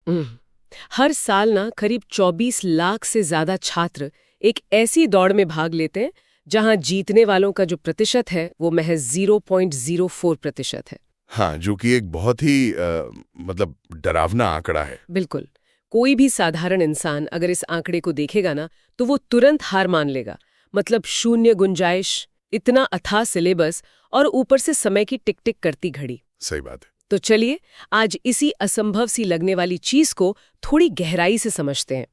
हम्म, हर साल ना करीब 24 लाख से ज्यादा छात्र एक ऐसी दौड़ में भाग लेते हैं जहां जीतने वालों का जो प्रतिशत है वो महज 0.04% है। हाँ, जो कि एक बहुत ही मतलब डरावना आंकड़ा है। बिल्कुल। कोई भी साधारण इंसान अगर इस आंकड़े को देखेगा ना तो वो तुरंत हार मान लेगा। मतलब शून्य गुंजाइश, इतना अथाह सिलेबस और ऊपर से समय की टिक टिक करती घड़ी। सही बात है। तो चलिए आज इसी असंभव सी लगने वाली चीज को थोड़ी गहराई से समझते हैं।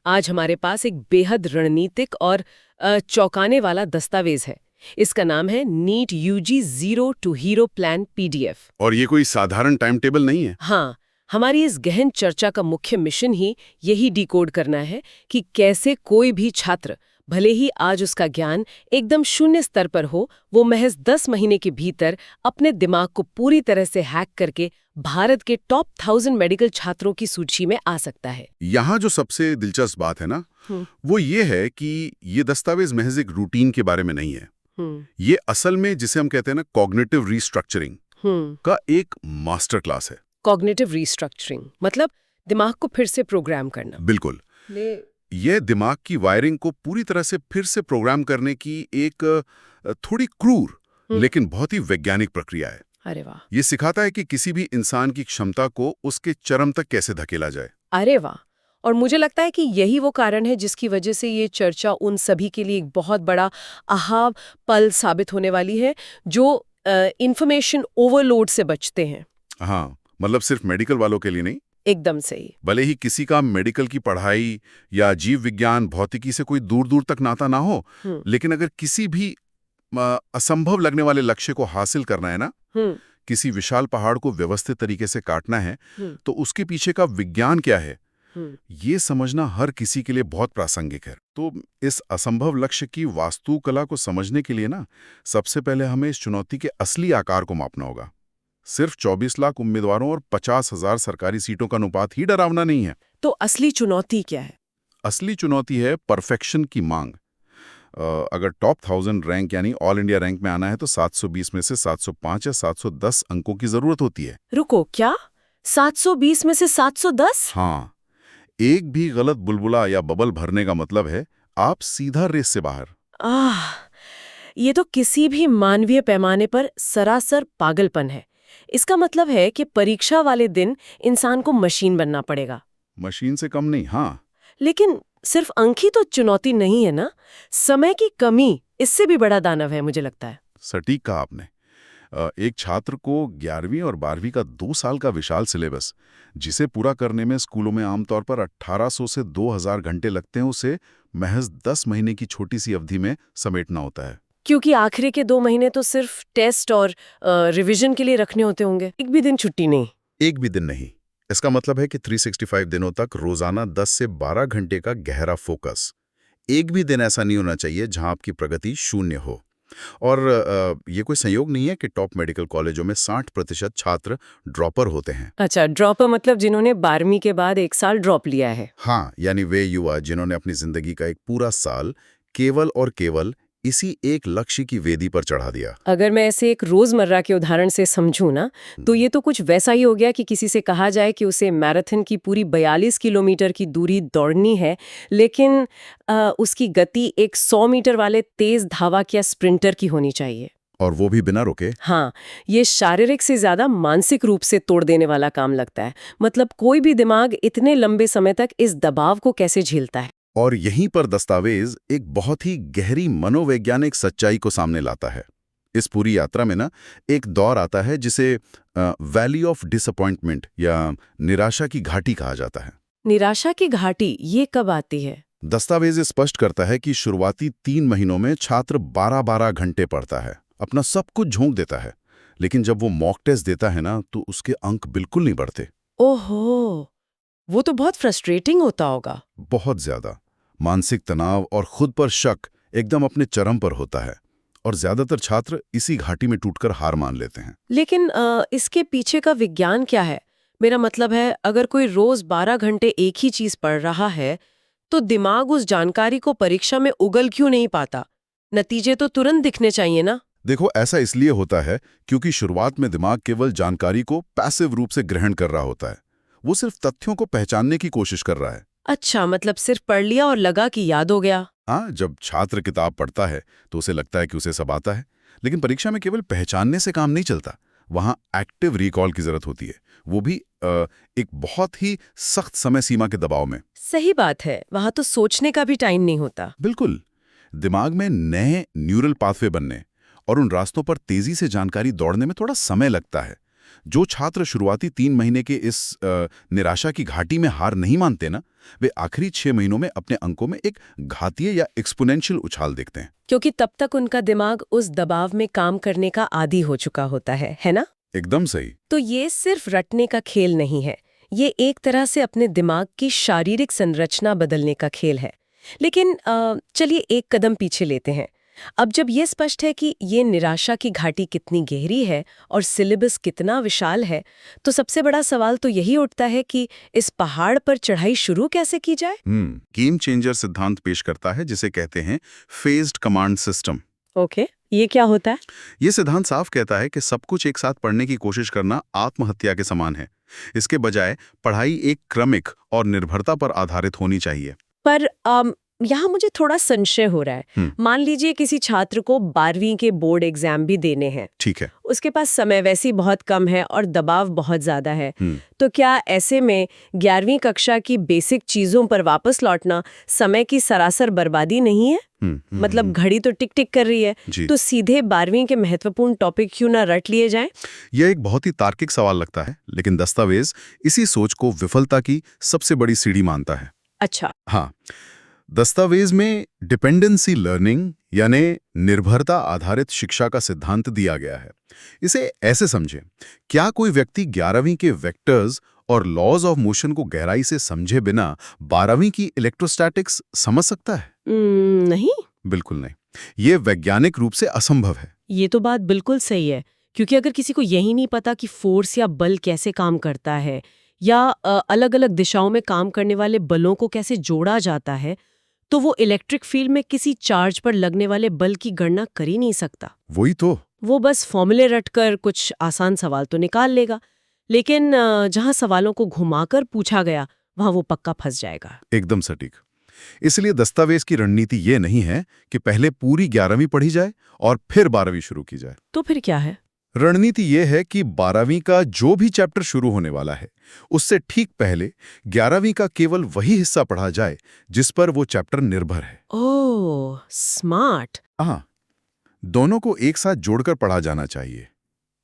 आज हमारे पास एक बेहद रणनीतिक और चौंकाने वाला दस्तावेज है। इसका नाम है NEET UG zero to hero plan PDF. और ये कोई साधारण टाइम टेबल नहीं है। हाँ, हमारी इस गहन चर्चा का मुख्य मिशन ही यही डिकोड करना है कि कैसे कोई भी छात्र, भले ही आज उसका ज्ञान एकदम शून्य स्तर पर हो, वो महज 10 महीने के भीतर अपने दिमाग को पूरी तरह से हैक करके भारत के टॉप 1000 मेडिकल छात्रों की सूची में आ सकता है। यहाँ जो सबसे दिलचस्प बात है ना, वो ये है कि ये दस्तावेज महज एक रूटीन के बारे में नहीं है। ये असल में जिसे हम कहते हैं ना कॉग्निटिव रीस्ट्रक्चरिंग का एक मास्टर क्लास है। कॉग्निटिव रीस्ट्रक्चरिंग मतलब दिमाग को फिर से प्रोग्राम करना। बिल्कुल। ये दिमाग की वायरिंग को पूरी तरह से फिर से प्रोग्राम करने की एक थोड़ी क्रूर लेकिन बहुत ही वैज्ञानिक प्रक्रिया है। अरे वाह! ये सिखाता है कि किसी भी इंसान की क्षमता को उसके चरम तक कैसे धकेला जाए। अरे वाह! और मुझे लगता है कि यही वो कारण है जिसकी वजह से ये चर्चा उन सभी के लिए एक बहुत बड़ा आहा पल साबित होने वाली है जो इंफॉर्मेशन ओवरलोड से बचते हैं। हाँ, मतलब सिर्फ मेडिकल वालों के लिए नहीं। एकदम सही। भले ही किसी का मेडिकल की पढ़ाई या जीव विज्ञान भौतिकी से कोई दूर दूर तक नाता ना हो, लेकिन अगर किसी भी असंभव लगने वाले लक्ष्य को हासिल करना है ना, किसी विशाल पहाड़ को व्यवस्थित तरीके से काटना है, तो उसके पीछे का विज्ञान क्या है, ये समझना हर किसी के लिए बहुत प्रासंगिक है। तो इस असंभव लक्ष्य की वास्तुकला को समझने के लिए ना, सबसे पहले हमें इस चुनौती के असली आकार को मापना होगा। सिर्फ 24 लाख उम्मीदवारों और 50,000 सरकारी सीटों का अनुपात ही डरावना नहीं है। तो असली चुनौती क्या है? असली चुनौती है परफेक्शन की मांग। अगर टॉप 1000 रैंक यानी ऑल इंडिया रैंक में आना है तो 720 में से 705 या 710 अंकों की जरूरत होती है। रुको, क्या 720 में से 710? हाँ, एक भी गलत बुलबुला या बबल भरने का मतलब है आप सीधा रेस से बाहर। ये तो किसी भी मानवीय पैमाने पर सरासर पागलपन है। इसका मतलब है कि परीक्षा वाले दिन इंसान को मशीन बनना पड़ेगा। मशीन से कम नहीं। हाँ, लेकिन सिर्फ अंक ही तो चुनौती नहीं है ना, समय की कमी इससे भी बड़ा दानव है मुझे लगता है। सटीक कहा आपने। एक छात्र को 11वीं और 12वीं का 2 साल का विशाल सिलेबस, जिसे पूरा करने में स्कूलों में आमतौर पर 1800 से 2000 घंटे लगते हैं, उसे महज 10 महीने की छोटी सी अवधि में समेटना होता है। क्योंकि आखिरी के 2 महीने तो सिर्फ टेस्ट और रिवीजन के लिए रखने होते होंगे। एक भी दिन छुट्टी नहीं। एक भी दिन नहीं। इसका मतलब है कि 365 दिनों तक रोजाना 10 से 12 घंटे का गहरा फोकस। एक भी दिन ऐसा नहीं होना चाहिए जहां आपकी प्रगति शून्य हो। और ये कोई संयोग नहीं है कि टॉप मेडिकल कॉलेजों में 60% छात्र ड्रॉपर होते हैं। अच्छा, ड्रॉपर मतलब जिन्होंने 12वीं के बाद 1 साल ड्रॉप लिया है। हाँ, यानी वे युवा जिन्होंने अपनी जिंदगी का एक पूरा साल केवल और केवल इसी एक लक्ष्य की वेदी पर चढ़ा दिया। अगर मैं ऐसे एक रोजमर्रा के उदाहरण से समझूं ना, तो ये तो कुछ वैसा ही हो गया कि किसी से कहा जाए कि उसे मैराथन की पूरी 42 किलोमीटर की दूरी दौड़नी है, लेकिन उसकी गति एक 100 मीटर वाले तेज धावक या स्प्रिंटर की होनी चाहिए। और वो भी बिना रुके। हाँ, ये शारीरिक से ज्यादा मानसिक रूप से तोड़ देने वाला काम लगता है। मतलब कोई भी दिमाग इतने लंबे समय तक इस दबाव को कैसे झेलता है। और यहीं पर दस्तावेज एक बहुत ही गहरी मनोवैज्ञानिक सच्चाई को सामने लाता है। इस पूरी यात्रा में ना एक दौर आता है जिसे वैली ऑफ डिसअपॉइंटमेंट या निराशा की घाटी कहा जाता है। निराशा की घाटी ये कब आती है? दस्तावेज स्पष्ट करता है कि शुरुआती 3 महीनों में छात्र 12-12 घंटे पढ़ता है, अपना सब कुछ झोंक देता है, लेकिन जब वो मॉक टेस्ट देता है ना तो उसके अंक बिल्कुल नहीं बढ़ते। ओहो, वो तो बहुत फ्रस्ट्रेटिंग होता होगा। बहुत ज्यादा। मानसिक तनाव और खुद पर शक एकदम अपने चरम पर होता है, और ज्यादातर छात्र इसी घाटी में टूटकर हार मान लेते हैं। लेकिन इसके पीछे का विज्ञान क्या है? मेरा मतलब है, अगर कोई रोज 12 घंटे एक ही चीज पढ़ रहा है, तो दिमाग उस जानकारी को परीक्षा में उगल क्यों नहीं पाता? नतीजे तो तुरंत दिखने चाहिए ना। देखो, ऐसा इसलिए होता है क्योंकि शुरुआत में दिमाग केवल जानकारी को पैसिव रूप से ग्रहण कर रहा होता है। वो सिर्फ तथ्यों को पहचानने की कोशिश कर रहा है। अच्छा, मतलब सिर्फ पढ़ लिया और लगा कि याद हो गया। हाँ, जब छात्र किताब पढ़ता है तो उसे लगता है कि उसे सब आता है, लेकिन परीक्षा में केवल पहचानने से काम नहीं चलता। वहाँ एक्टिव रिकॉल की जरूरत होती है, वो भी एक बहुत ही सख्त समय सीमा के दबाव में। सही बात है, वहाँ तो सोचने का भी टाइम नहीं होता। बिल्कुल। दिमाग में नए न्यूरल पाथवे बनने और उन रास्तों पर तेजी से जानकारी दौड़ने में थोड़ा समय लगता है। जो छात्र शुरुआती 3 महीने के इस निराशा की घाटी में हार नहीं मानते ना, वे आखिरी 6 महीनों में अपने अंकों में एक घातीय या एक्सपोनेंशियल उछाल देखते हैं। क्योंकि तब तक उनका दिमाग उस दबाव में काम करने का आदी हो चुका होता है ना? एकदम सही। तो ये सिर्फ रटने का खेल नहीं है, ये एक तरह से अपने दिमाग की शारीरिक संरचना बदलने का खेल है। लेकिन चलिए एक कदम पीछे लेते हैं। अब जब ये स्पष्ट है कि ये निराशा की घाटी कितनी गहरी है और सिलेबस कितना विशाल है, तो सबसे बड़ा सवाल तो यही उठता है कि इस पहाड़ पर चढ़ाई शुरू कैसे की जाए? गेम चेंजर सिद्धांत पेश करता है, जिसे कहते हैं फेज्ड कमांड सिस्टम। ओके, ये क्या होता है? ये सिद्धांत साफ कहता है कि सब कुछ एक साथ पढ़ने की कोशिश करना आत्महत्या के समान है। इसके बजाय पढ़ाई एक क्रमिक और निर्भरता पर आधारित होनी चाहिए। पर यहाँ मुझे थोड़ा संशय हो रहा है। मान लीजिए किसी छात्र को 12वीं के बोर्ड एग्जाम भी देने हैं। ठीक है। उसके पास समय वैसे ही बहुत कम है और दबाव बहुत ज्यादा है। तो क्या ऐसे में 11वीं कक्षा की बेसिक चीजों पर वापस लौटना समय की सरासर बर्बादी नहीं है? मतलब घड़ी तो टिक टिक कर रही है, तो सीधे 12वीं के महत्वपूर्ण टॉपिक क्यों ना रट लिए जाएं? यह एक बहुत ही तार्किक सवाल लगता है, लेकिन दस्तावेज इसी सोच को विफलता की सबसे बड़ी सीढ़ी मानता है। अच्छा। हाँ, दस्तावेज में डिपेंडेंसी लर्निंग यानी निर्भरता आधारित शिक्षा का सिद्धांत दिया गया है। इसे ऐसे समझें, क्या कोई व्यक्ति 11वीं के वेक्टर्स और लॉज ऑफ मोशन को गहराई से समझे बिना 12वीं की इलेक्ट्रोस्टैटिक्स समझ सकता है? नहीं, बिल्कुल नहीं। ये वैज्ञानिक रूप से असंभव है। ये तो बात बिल्कुल सही है, क्योंकि अगर किसी को यही नहीं पता कि फोर्स या बल कैसे काम करता है या अलग-अलग दिशाओं में काम करने वाले बलों को कैसे जोड़ा जाता है, तो वो इलेक्ट्रिक फील्ड में किसी चार्ज पर लगने वाले बल की गणना कर ही नहीं सकता। वही तो। वो बस फॉर्मूले रटकर कुछ आसान सवाल तो निकाल लेगा, लेकिन जहां सवालों को घुमाकर पूछा गया, वहां वो पक्का फंस जाएगा। एकदम सटीक। इसलिए दस्तावेज की रणनीति ये नहीं है कि पहले पूरी 11वीं पढ़ी जाए और फिर 12वीं शुरू की जाए। तो फिर क्या है? रणनीति ये है कि 12वीं का जो भी चैप्टर शुरू होने वाला है, उससे ठीक पहले 11वीं का केवल वही हिस्सा पढ़ा जाए जिस पर वो चैप्टर निर्भर है। ओह, स्मार्ट। हाँ, दोनों को एक साथ जोड़कर पढ़ा जाना चाहिए।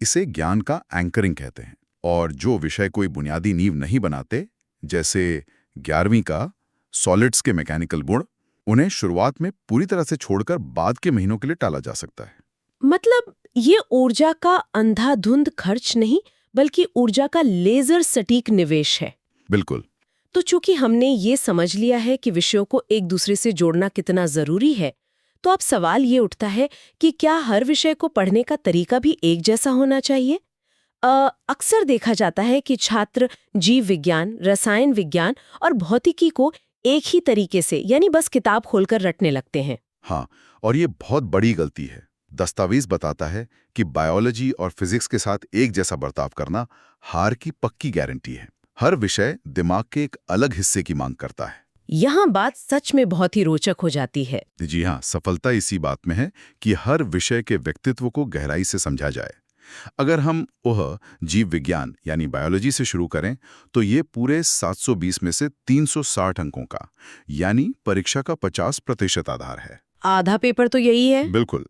इसे ज्ञान का एंकरिंग कहते हैं। और जो विषय कोई बुनियादी नींव नहीं बनाते, जैसे 11वीं का सॉलिड्स के मैकेनिकल गुण, उन्हें शुरुआत में पूरी तरह से छोड़कर बाद के महीनों के लिए टाला जा सकता है। मतलब ये ऊर्जा का अंधाधुंध खर्च नहीं, बल्कि ऊर्जा का लेजर सटीक निवेश है। बिल्कुल। तो चूंकि हमने ये समझ लिया है कि विषयों को एक दूसरे से जोड़ना कितना जरूरी है, तो अब सवाल ये उठता है कि क्या हर विषय को पढ़ने का तरीका भी एक जैसा होना चाहिए? अक्सर देखा जाता है कि छात्र जीव विज्ञान, रसायन विज्ञान और भौतिकी को एक ही तरीके से, यानी बस किताब खोलकर रटने लगते हैं। हाँ, और ये बहुत बड़ी गलती है। दस्तावेज बताता है कि बायोलॉजी और फिजिक्स के साथ एक जैसा बर्ताव करना हार की पक्की गारंटी है। हर विषय दिमाग के एक अलग हिस्से की मांग करता है। यहाँ बात सच में बहुत ही रोचक हो जाती है। जी हाँ, सफलता इसी बात में है कि हर विषय के व्यक्तित्व को गहराई से समझा जाए। अगर हम वह जीव विज्ञान यानी बायोलॉजी से शुरू करें, तो ये पूरे 720 में से 360 अंकों का, यानी परीक्षा का 50% आधार है। आधा पेपर तो यही है। बिल्कुल।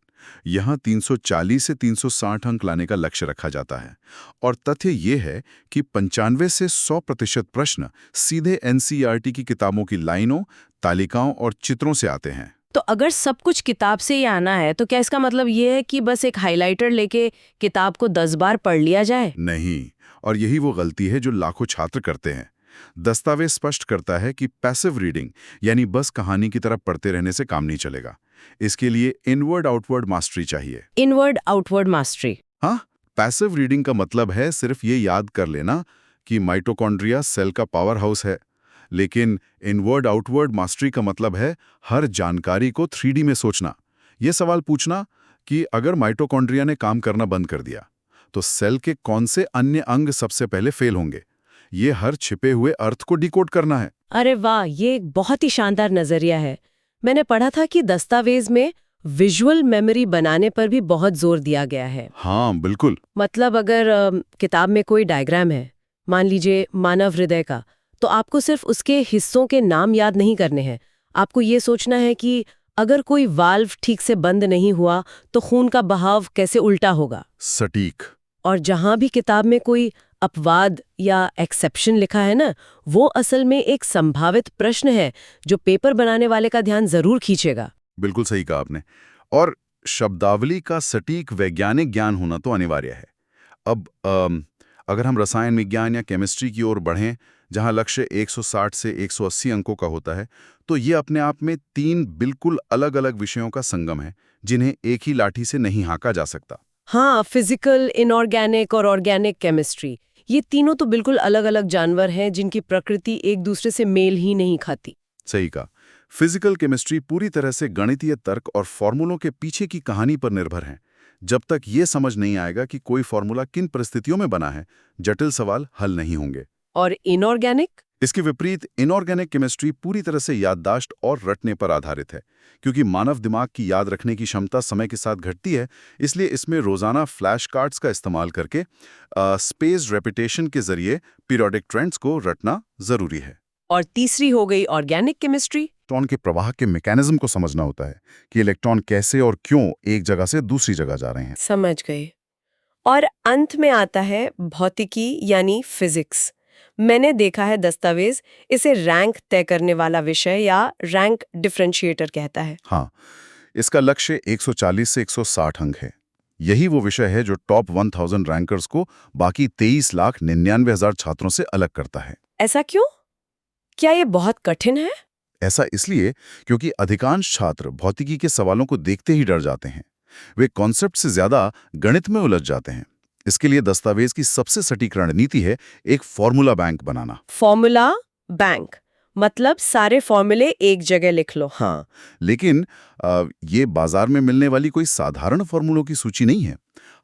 यहाँ 340 से 360 अंक लाने का लक्ष्य रखा जाता है। और तथ्य ये है कि 95 से 100% प्रश्न सीधे एनसीईआरटी की किताबों की लाइनों, तालिकाओं और चित्रों से आते हैं। तो अगर सब कुछ किताब से ही आना है, तो क्या इसका मतलब ये है कि बस एक हाइलाइटर लेके किताब को 10 बार पढ़ लिया जाए? नहीं, और यही वो गलती है जो लाखों छात्र करते हैं। दस्तावेज स्पष्ट करता है कि पैसिव रीडिंग यानी बस कहानी की तरफ पढ़ते रहने से काम नहीं चलेगा। इसके लिए इनवर्ड आउटवर्ड मास्टरी चाहिए। Inward outward mastery? हाँ, पैसिव रीडिंग का मतलब है सिर्फ ये याद कर लेना कि माइटोकॉन्ड्रिया सेल का पावर हाउस है, लेकिन इनवर्ड आउटवर्ड मास्टरी का मतलब है हर जानकारी को 3D में सोचना। ये सवाल पूछना कि अगर माइटोकॉन्ड्रिया ने काम करना बंद कर दिया, तो सेल के कौन से अन्य अंग सबसे पहले फेल होंगे। ये हर छिपे हुए अर्थ को डिकोड करना है। अरे वाह, ये एक बहुत ही शानदार नजरिया है। मैंने पढ़ा था कि दस्तावेज में विजुअल मेमोरी बनाने पर भी बहुत जोर दिया गया है। हाँ बिल्कुल। मतलब अगर किताब में कोई डायग्राम है, मान लीजिए मानव हृदय का, तो आपको सिर्फ उसके हिस्सों के नाम याद नहीं करने हैं। आपको ये सोचना है कि अगर कोई वाल्व ठीक से बंद नहीं हुआ तो खून का बहाव कैसे उल्टा होगा। सटीक। और जहां भी किताब में कोई अपवाद या एक्सेप्शन लिखा है ना, वो असल में एक संभावित प्रश्न है जो पेपर बनाने वाले का ध्यान जरूर खींचेगा। बिल्कुल सही कहा आपने। और शब्दावली का सटीक वैज्ञानिक ज्ञान होना तो अनिवार्य है। अब अगर हम रसायन विज्ञान या केमिस्ट्री की ओर बढ़ें, जहां लक्ष्य 160 से 180 अंकों का होता है, तो ये अपने आप में 3 बिल्कुल अलग-अलग विषयों का संगम है, जिन्हें एक ही लाठी से नहीं हाँका जा सकता। हाँ, फिजिकल, इनऑर्गेनिक और ऑर्गेनिक केमिस्ट्री, ये तीनों तो बिल्कुल अलग-अलग जानवर हैं जिनकी प्रकृति एक दूसरे से मेल ही नहीं खाती। सही कहा। फिजिकल केमिस्ट्री पूरी तरह से गणितीय तर्क और फॉर्मूलों के पीछे की कहानी पर निर्भर है। जब तक ये समझ नहीं आएगा कि कोई फॉर्मूला किन परिस्थितियों में बना है, जटिल सवाल हल नहीं होंगे। और इनऑर्गेनिक? इसके विपरीत इनऑर्गेनिक केमिस्ट्री पूरी तरह से याददाश्त और रटने पर आधारित है। क्योंकि मानव दिमाग की याद रखने की क्षमता समय के साथ घटती है, इसलिए इसमें रोजाना फ्लैश कार्ड्स का इस्तेमाल करके स्पेस रेपिटेशन के जरिए पीरियोडिक ट्रेंड्स को रटना जरूरी है। और तीसरी हो गई ऑर्गेनिक केमिस्ट्री। इलेक्ट्रॉन के प्रवाह के मैकेनिज्म को समझना होता है कि इलेक्ट्रॉन कैसे और क्यों एक जगह से दूसरी जगह जा रहे हैं। समझ गए। और अंत में आता है भौतिकी यानी फिजिक्स। मैंने देखा है दस्तावेज इसे रैंक तय करने वाला विषय या रैंक डिफरेंशिएटर कहता है। हाँ, इसका लक्ष्य 140 से 160 अंक है। यही वो विषय है जो टॉप 1000 रैंकर्स को बाकी 23,99,000 छात्रों से अलग करता है। ऐसा क्यों? क्या ये बहुत कठिन है? ऐसा इसलिए क्योंकि अधिकांश छात्र भौतिकी के सवालों को देखते ही डर जाते हैं। वे कॉन्सेप्ट से ज्यादा गणित में उलझ जाते हैं। इसके लिए दस्तावेज की सबसे सटीक रणनीति है एक फॉर्मूला बैंक बनाना। फॉर्मूला बैंक मतलब सारे फॉर्मूले एक जगह लिख लो। हाँ, लेकिन ये बाजार में मिलने वाली कोई साधारण फॉर्मूलों की सूची नहीं है।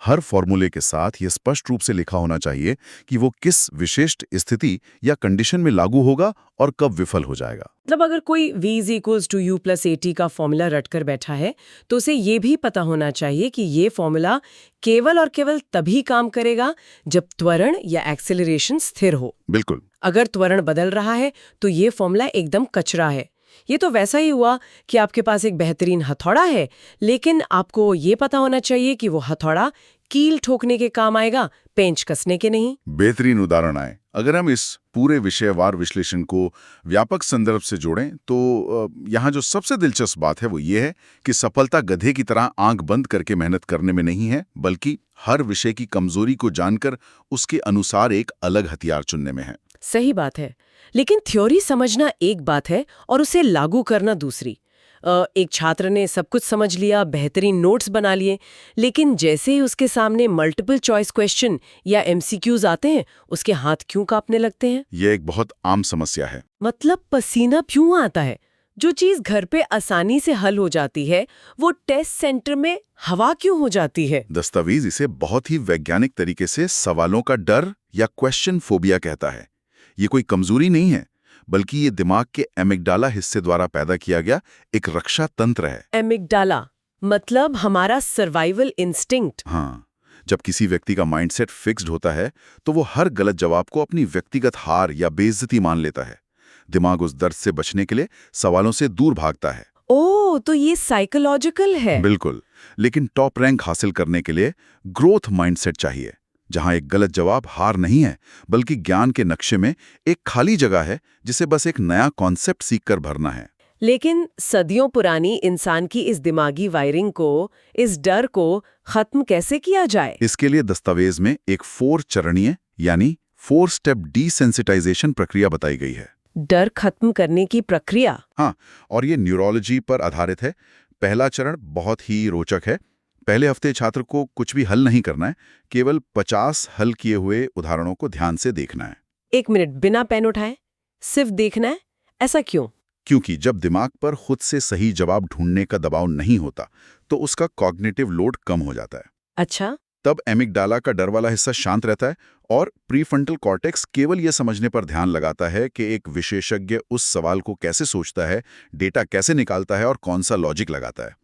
हर फॉर्मूले के साथ ये स्पष्ट रूप से लिखा होना चाहिए कि वो किस विशिष्ट स्थिति या कंडीशन में लागू होगा और कब विफल हो जाएगा। मतलब अगर कोई v = u + at का फॉर्मूला रटकर बैठा है, तो उसे ये भी पता होना चाहिए कि ये फॉर्मूला केवल और केवल तभी काम करेगा जब त्वरण या एक्सेलरेशन स्थिर हो। बिल्कुल। अगर त्वरण बदल रहा है तो ये फॉर्मूला एकदम कचरा है। ये तो वैसा ही हुआ कि आपके पास एक बेहतरीन हथौड़ा है, लेकिन आपको ये पता होना चाहिए कि वो हथौड़ा कील ठोकने के काम आएगा, पेंच कसने के नहीं। बेहतरीन उदाहरण आए। अगर हम इस पूरे विषयवार विश्लेषण को व्यापक संदर्भ से जोड़ें तो यहाँ जो सबसे दिलचस्प बात है वो ये है कि सफलता गधे की तरह आंख बंद करके मेहनत करने में नहीं है, बल्कि हर विषय की कमजोरी को जानकर उसके अनुसार एक अलग हथियार चुनने में है। सही बात है, लेकिन थ्योरी समझना एक बात है और उसे लागू करना दूसरी। एक छात्र ने सब कुछ समझ लिया, बेहतरीन नोट्स बना लिए, लेकिन जैसे ही उसके सामने मल्टीपल चॉइस क्वेश्चन या एमसीक्यूज आते हैं, उसके हाथ क्यों कांपने लगते हैं? ये एक बहुत आम समस्या है। मतलब पसीना क्यों आता है? जो चीज घर पे आसानी से हल हो जाती है, वो टेस्ट सेंटर में हवा क्यों हो जाती है? दस्तावेज इसे बहुत ही वैज्ञानिक तरीके से सवालों का डर या क्वेश्चन फोबिया कहता है। ये कोई कमजोरी नहीं है, बल्कि ये दिमाग के एमिगडाला हिस्से द्वारा पैदा किया गया एक रक्षा तंत्र है। एमिगडाला मतलब हमारा सर्वाइवल इंस्टिंक्ट। हाँ, जब किसी व्यक्ति का माइंडसेट फिक्स्ड होता है तो वो हर गलत जवाब को अपनी व्यक्तिगत हार या बेइज्जती मान लेता है। दिमाग उस दर्द से बचने के लिए सवालों से दूर भागता है। ओह, तो ये साइकोलॉजिकल है। बिल्कुल, लेकिन टॉप रैंक हासिल करने के लिए ग्रोथ माइंडसेट चाहिए, जहां एक गलत जवाब हार नहीं है, बल्कि ज्ञान के नक्शे में एक खाली जगह है जिसे बस एक नया कॉन्सेप्ट सीखकर भरना है। लेकिन सदियों पुरानी इंसान की इस दिमागी वायरिंग को, इस डर को खत्म कैसे किया जाए? इसके लिए दस्तावेज में एक 4 चरणीय यानी 4 स्टेप डिसेंसिटाइजेशन प्रक्रिया बताई गई है। डर खत्म करने की प्रक्रिया? हाँ, और ये न्यूरोलॉजी पर आधारित है। पहला चरण बहुत ही रोचक है। पहले हफ्ते छात्र को कुछ भी हल नहीं करना है, केवल 50 हल किए हुए उदाहरणों को ध्यान से देखना है। 1 मिनट बिना पेन उठाए सिर्फ देखना है? ऐसा क्यों? क्योंकि जब दिमाग पर खुद से सही जवाब ढूंढने का दबाव नहीं होता, तो उसका कॉग्निटिव लोड कम हो जाता है। अच्छा। तब एमिगडाला का डर वाला हिस्सा शांत रहता है और प्रीफ्रंटल कॉर्टेक्स केवल यह समझने पर ध्यान लगाता है कि एक विशेषज्ञ उस सवाल को कैसे सोचता है, डेटा कैसे निकालता है और कौन सा लॉजिक लगाता है।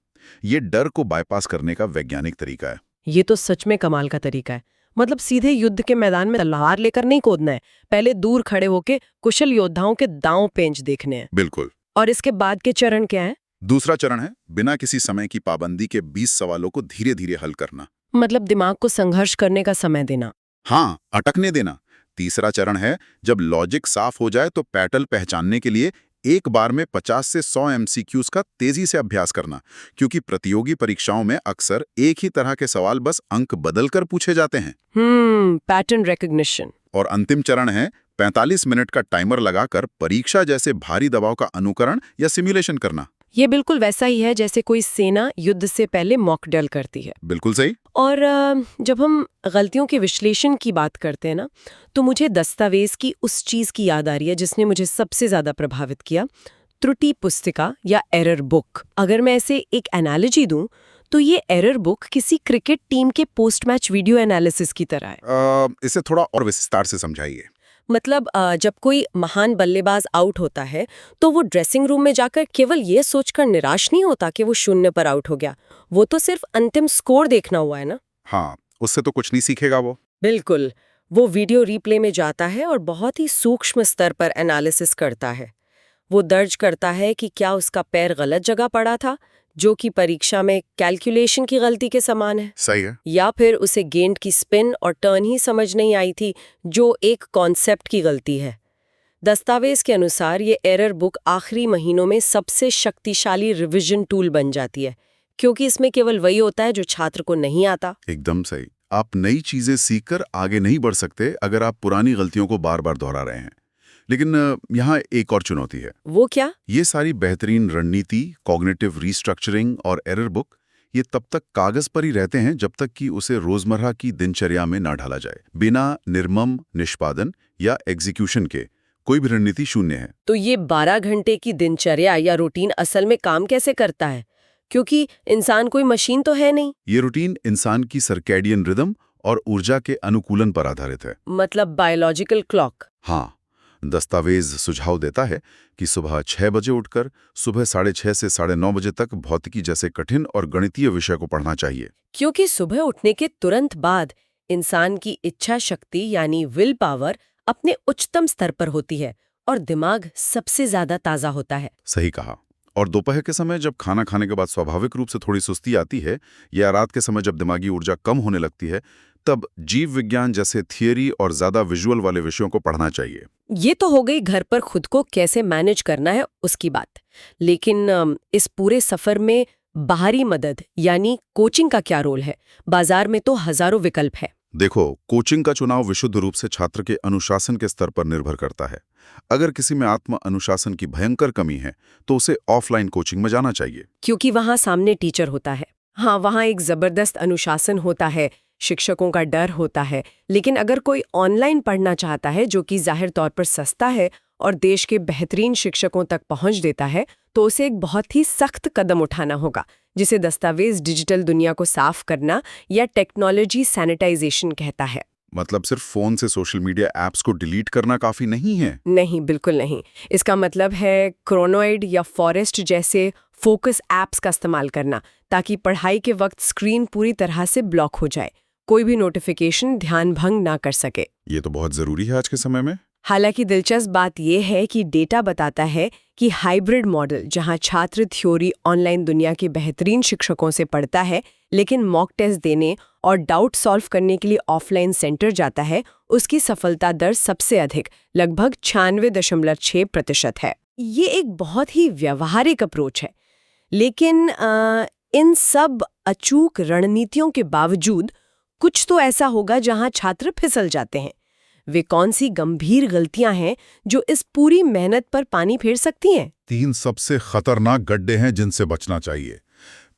ये डर को बाईपास करने का वैज्ञानिक तरीका है। ये तो सच में कमाल का तरीका है। मतलब सीधे युद्ध के मैदान में तलवार लेकर नहीं कूदना है, पहले दूर खड़े होके कुशल योद्धाओं के दांव पेंच देखने हैं। बिल्कुल। और इसके बाद के चरण क्या है? दूसरा चरण है बिना किसी समय की पाबंदी के 20 सवालों को धीरे धीरे हल करना। मतलब दिमाग को संघर्ष करने का समय देना। हाँ, अटकने देना। तीसरा चरण है जब लॉजिक साफ हो जाए तो पैटर्न पहचानने के लिए एक बार में 50 से 100 एमसीक्यूज का तेजी से अभ्यास करना, क्योंकि प्रतियोगी परीक्षाओं में अक्सर एक ही तरह के सवाल बस अंक बदलकर पूछे जाते हैं। Pattern recognition. और अंतिम चरण है 45 मिनट का टाइमर लगाकर परीक्षा जैसे भारी दबाव का अनुकरण या सिमुलेशन करना। ये बिल्कुल वैसा ही है जैसे कोई सेना युद्ध से पहले मॉक ड्रिल करती है। बिल्कुल सही। और जब हम गलतियों के विश्लेषण की बात करते हैं ना, तो मुझे दस्तावेज की उस चीज की याद आ रही है जिसने मुझे सबसे ज्यादा प्रभावित किया, त्रुटि पुस्तिका या एरर बुक। अगर मैं ऐसे एक एनालॉजी दूं तो ये एरर बुक किसी क्रिकेट टीम के पोस्ट मैच वीडियो एनालिसिस की तरह है। इसे थोड़ा और विस्तार से समझाइए। मतलब जब कोई महान बल्लेबाज आउट होता है तो वो ड्रेसिंग रूम में जाकर केवल ये सोचकर निराश नहीं होता कि वो 0 पर आउट हो गया, वो तो सिर्फ अंतिम स्कोर देखना हुआ है ना। हाँ, उससे तो कुछ नहीं सीखेगा वो। बिल्कुल। वो वीडियो रिप्ले में जाता है और बहुत ही सूक्ष्म स्तर पर एनालिसिस करता है। वो दर्ज करता है कि क्या उसका पैर गलत जगह पड़ा था, जो कि परीक्षा में कैलकुलेशन की गलती के समान है। सही है। या फिर उसे गेंद की स्पिन और टर्न ही समझ नहीं आई थी, जो एक कॉन्सेप्ट की गलती है। दस्तावेज के अनुसार ये एरर बुक आखिरी महीनों में सबसे शक्तिशाली रिवीजन टूल बन जाती है, क्योंकि इसमें केवल वही होता है जो छात्र को नहीं आता। एकदम सही। आप नई चीजें सीखकर आगे नहीं बढ़ सकते अगर आप पुरानी गलतियों को बार बार दोहरा रहे हैं। लेकिन यहाँ एक और चुनौती है। वो क्या? ये सारी बेहतरीन रणनीति, कॉग्निटिव रीस्ट्रक्चरिंग और एरर बुक, ये तब तक कागज पर ही रहते हैं जब तक कि उसे रोजमर्रा की दिनचर्या में ना ढाला जाए। बिना निर्मम निष्पादन या एग्जीक्यूशन के कोई भी रणनीति शून्य है। तो ये 12 घंटे की दिनचर्या या रूटीन असल में काम कैसे करता है? क्योंकि इंसान कोई मशीन तो है नहीं। ये रूटीन इंसान की सर्कैडियन रिदम और ऊर्जा के अनुकूलन पर आधारित है। मतलब बायोलॉजिकल क्लॉक। हाँ, दस्तावेज सुझाव देता है कि सुबह 6 बजे उठकर सुबह 6:30 से 9:30 बजे तक भौतिकी जैसे कठिन और गणितीय विषय को पढ़ना चाहिए। क्योंकि सुबह उठने के तुरंत बाद इंसान की इच्छा शक्ति यानी विल पावर अपने उच्चतम स्तर पर होती है और दिमाग सबसे ज्यादा ताजा होता है। सही कहा। और दोपहर के समय जब खाना खाने के बाद स्वाभाविक रूप से थोड़ी सुस्ती आती है, या रात के समय जब दिमागी ऊर्जा कम होने लगती है, तब जीव विज्ञान जैसे थियरी और ज्यादा विजुअल वाले विषयों को पढ़ना चाहिए। ये तो हो गई घर पर खुद को कैसे मैनेज करना है उसकी बात। लेकिन इस पूरे सफर में बाहरी मदद यानी कोचिंग का क्या रोल है? बाजार में तो हजारों विकल्प है। देखो, कोचिंग का चुनाव विशुद्ध रूप से छात्र के अनुशासन के स्तर पर निर्भर करता है। अगर किसी में आत्म अनुशासन की भयंकर कमी है तो उसे ऑफलाइन कोचिंग में जाना चाहिए, क्योंकि वहां सामने टीचर होता है। हाँ, वहां एक जबरदस्त अनुशासन होता है, शिक्षकों का डर होता है। लेकिन अगर कोई ऑनलाइन पढ़ना चाहता है, जो कि जाहिर तौर पर सस्ता है और देश के बेहतरीन शिक्षकों तक पहुंच देता है, तो उसे एक बहुत ही सख्त कदम उठाना होगा, जिसे दस्तावेज डिजिटल दुनिया को साफ करना या टेक्नोलॉजी सैनिटाइजेशन कहता है। मतलब सिर्फ फोन से सोशल मीडिया ऐप्स को डिलीट करना काफी नहीं है। नहीं, बिल्कुल नहीं। इसका मतलब है क्रोनोइड या फॉरेस्ट जैसे फोकस ऐप्स का इस्तेमाल करना, ताकि पढ़ाई के वक्त स्क्रीन पूरी तरह से ब्लॉक हो जाए, कोई भी नोटिफिकेशन ध्यान भंग ना कर सके। ये तो बहुत जरूरी है आज के समय में। हालांकि दिलचस्प बात यह है कि डेटा बताता है कि हाइब्रिड मॉडल, जहां छात्र थ्योरी ऑनलाइन दुनिया के बेहतरीन शिक्षकों से पढ़ता है, लेकिन मॉक टेस्ट देने और डाउट सॉल्व करने के लिए ऑफलाइन सेंटर जाता है, उसकी सफलता दर सबसे अधिक लगभग 96.6% है। ये एक बहुत ही व्यवहारिक अप्रोच है। लेकिन इन सब अचूक रणनीतियों के बावजूद कुछ तो ऐसा होगा जहां छात्र फिसल जाते हैं। वे कौन सी गंभीर गलतियां हैं जो इस पूरी मेहनत पर पानी फेर सकती हैं? 3 सबसे खतरनाक गड्ढे हैं जिनसे बचना चाहिए।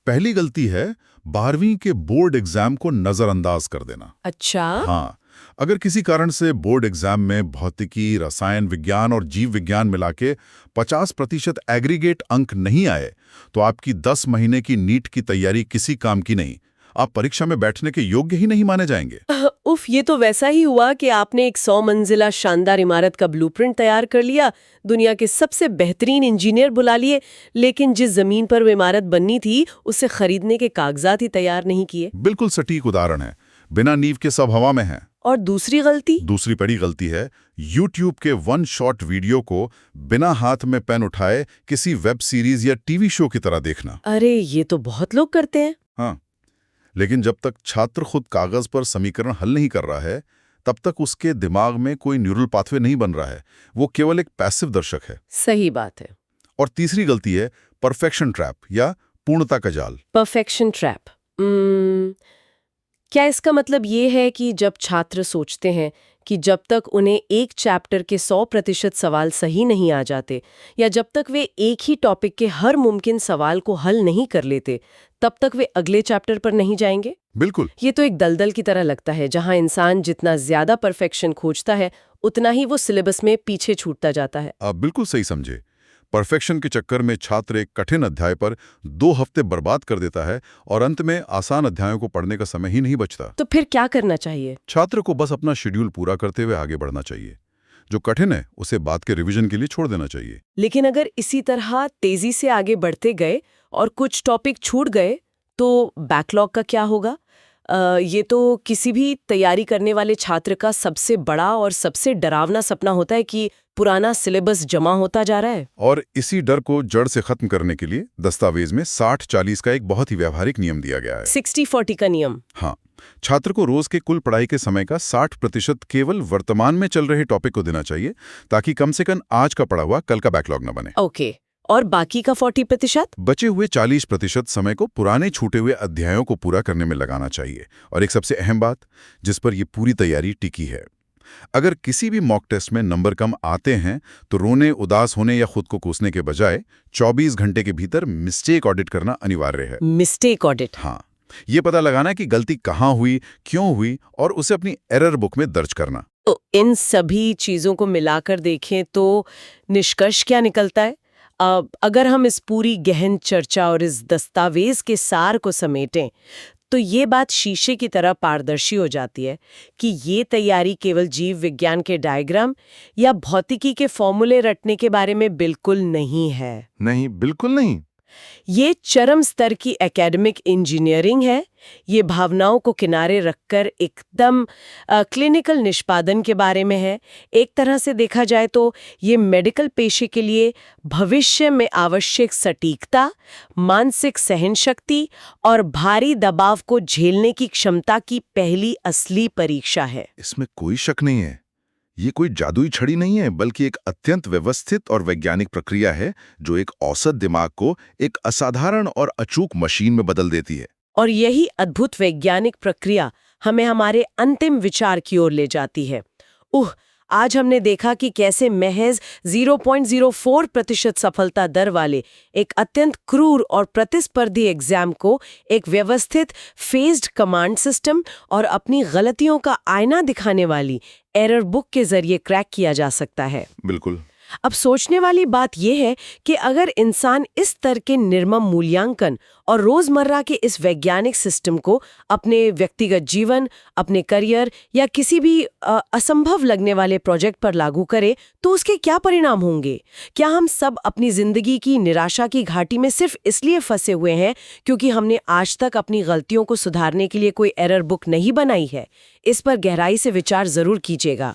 पहली गलती है 12वीं के बोर्ड एग्जाम को नजरअंदाज कर देना। अच्छा। हाँ, अगर किसी कारण से बोर्ड एग्जाम में भौतिकी, रसायन विज्ञान और जीव विज्ञान मिला के 50% एग्रीगेट अंक नहीं आए, तो आपकी 10 महीने की नीट की तैयारी किसी काम की नहीं। आप परीक्षा में बैठने के योग्य ही नहीं माने जाएंगे। उफ, ये तो वैसा ही हुआ कि आपने एक 100 मंजिला शानदार इमारत का ब्लूप्रिंट तैयार कर लिया, दुनिया के सबसे बेहतरीन इंजीनियर बुला लिए, लेकिन जिस जमीन पर वो इमारत बननी थी उसे खरीदने के कागजात ही तैयार नहीं किए। बिल्कुल सटीक उदाहरण है। बिना नींव के सब हवा में है। और दूसरी गलती? दूसरी बड़ी गलती है YouTube के वन शॉट वीडियो को बिना हाथ में पेन उठाए किसी वेब सीरीज या टीवी शो की तरह देखना। अरे, ये तो बहुत लोग करते हैं। हाँ, लेकिन जब तक छात्र खुद कागज पर समीकरण हल नहीं कर रहा है, तब तक उसके दिमाग में कोई न्यूरल पाथवे नहीं बन रहा है। वो केवल एक पैसिव दर्शक है। सही बात है। और तीसरी गलती है परफेक्शन ट्रैप या पूर्णता का जाल। Perfection trap. क्या इसका मतलब ये है कि जब छात्र सोचते हैं कि जब तक उन्हें एक चैप्टर के 100% सवाल सही नहीं आ जाते, या जब तक वे एक ही टॉपिक के हर मुमकिन सवाल को हल नहीं कर लेते, तब तक वे अगले चैप्टर पर नहीं जाएंगे? बिल्कुल। ये तो एक दलदल की तरह लगता है, जहां इंसान जितना ज्यादा परफेक्शन खोजता है उतना ही वो सिलेबस में पीछे छूटता जाता है। आप बिल्कुल सही समझे। परफेक्शन के चक्कर में छात्र एक कठिन अध्याय पर 2 हफ्ते बर्बाद कर देता है और अंत में आसान अध्यायों को पढ़ने का समय ही नहीं बचता। तो फिर क्या करना चाहिए? छात्र को बस अपना शेड्यूल पूरा करते हुए आगे बढ़ना चाहिए। जो कठिन है उसे बाद के रिवीजन के लिए छोड़ देना चाहिए। लेकिन अगर इसी तरह तेजी से आगे बढ़ते गए और कुछ टॉपिक छूट गए, तो बैकलॉग का क्या होगा? ये तो किसी भी तैयारी करने वाले छात्र का सबसे बड़ा और सबसे डरावना सपना होता है कि पुराना सिलेबस जमा होता जा रहा है। और इसी डर को जड़ से खत्म करने के लिए दस्तावेज में 60-40 का एक बहुत ही व्यावहारिक नियम दिया गया है। 60-40 का नियम। हाँ, छात्र को रोज के कुल पढ़ाई के समय का 60% केवल वर्तमान में चल रहे टॉपिक को देना चाहिए, ताकि कम से कम आज का पढ़ा हुआ कल का बैकलॉग न बने। ओके। और बाकी का 40%? बचे हुए 40% समय को पुराने छूटे हुए अध्यायों को पूरा करने में लगाना चाहिए। और एक सबसे अहम बात, जिस पर यह पूरी तैयारी टिकी है, अगर किसी भी मॉक टेस्ट में नंबर कम आते हैं तो रोने, उदास होने या खुद को कोसने के बजाय 24 घंटे के भीतर मिस्टेक ऑडिट करना अनिवार्य है। Mistake audit? हाँ, ये पता लगाना कि गलती कहाँ हुई, क्यों हुई, और उसे अपनी एरर बुक में दर्ज करना। तो इन सभी चीजों को मिलाकर देखें तो निष्कर्ष क्या निकलता है? अगर हम इस पूरी गहन चर्चा और इस दस्तावेज के सार को समेटें, तो ये बात शीशे की तरह पारदर्शी हो जाती है कि ये तैयारी केवल जीव विज्ञान के डायग्राम या भौतिकी के फॉर्मूले रटने के बारे में बिल्कुल नहीं है। नहीं, बिल्कुल नहीं। ये चरम स्तर की एकेडमिक इंजीनियरिंग है। ये भावनाओं को किनारे रखकर एकदम क्लिनिकल निष्पादन के बारे में है। एक तरह से देखा जाए तो ये मेडिकल पेशे के लिए भविष्य में आवश्यक सटीकता, मानसिक सहनशक्ति और भारी दबाव को झेलने की क्षमता की पहली असली परीक्षा है। इसमें कोई शक नहीं है। ये कोई जादुई छड़ी नहीं है, बल्कि एक अत्यंत व्यवस्थित और वैज्ञानिक प्रक्रिया है जो एक औसत दिमाग को एक असाधारण और अचूक मशीन में बदल देती है। और यही अद्भुत वैज्ञानिक प्रक्रिया हमें हमारे अंतिम विचार की ओर ले जाती है। आज हमने देखा कि कैसे महज 0.04% सफलता दर वाले एक अत्यंत क्रूर और प्रतिस्पर्धी एग्जाम को एक व्यवस्थित फेज्ड कमांड सिस्टम और अपनी गलतियों का आईना दिखाने वाली एरर बुक के जरिए क्रैक किया जा सकता है। बिल्कुल। अब सोचने वाली बात यह है कि अगर इंसान इस तरह के निर्मम मूल्यांकन और रोजमर्रा के इस वैज्ञानिक सिस्टम को अपने व्यक्तिगत जीवन, अपने करियर या किसी भी असंभव लगने वाले प्रोजेक्ट पर लागू करे, तो उसके क्या परिणाम होंगे? क्या हम सब अपनी जिंदगी की निराशा की घाटी में सिर्फ इसलिए फंसे हुए हैं क्योंकि हमने आज तक अपनी गलतियों को सुधारने के लिए कोई एरर बुक नहीं बनाई है? इस पर गहराई से विचार जरूर कीजिएगा।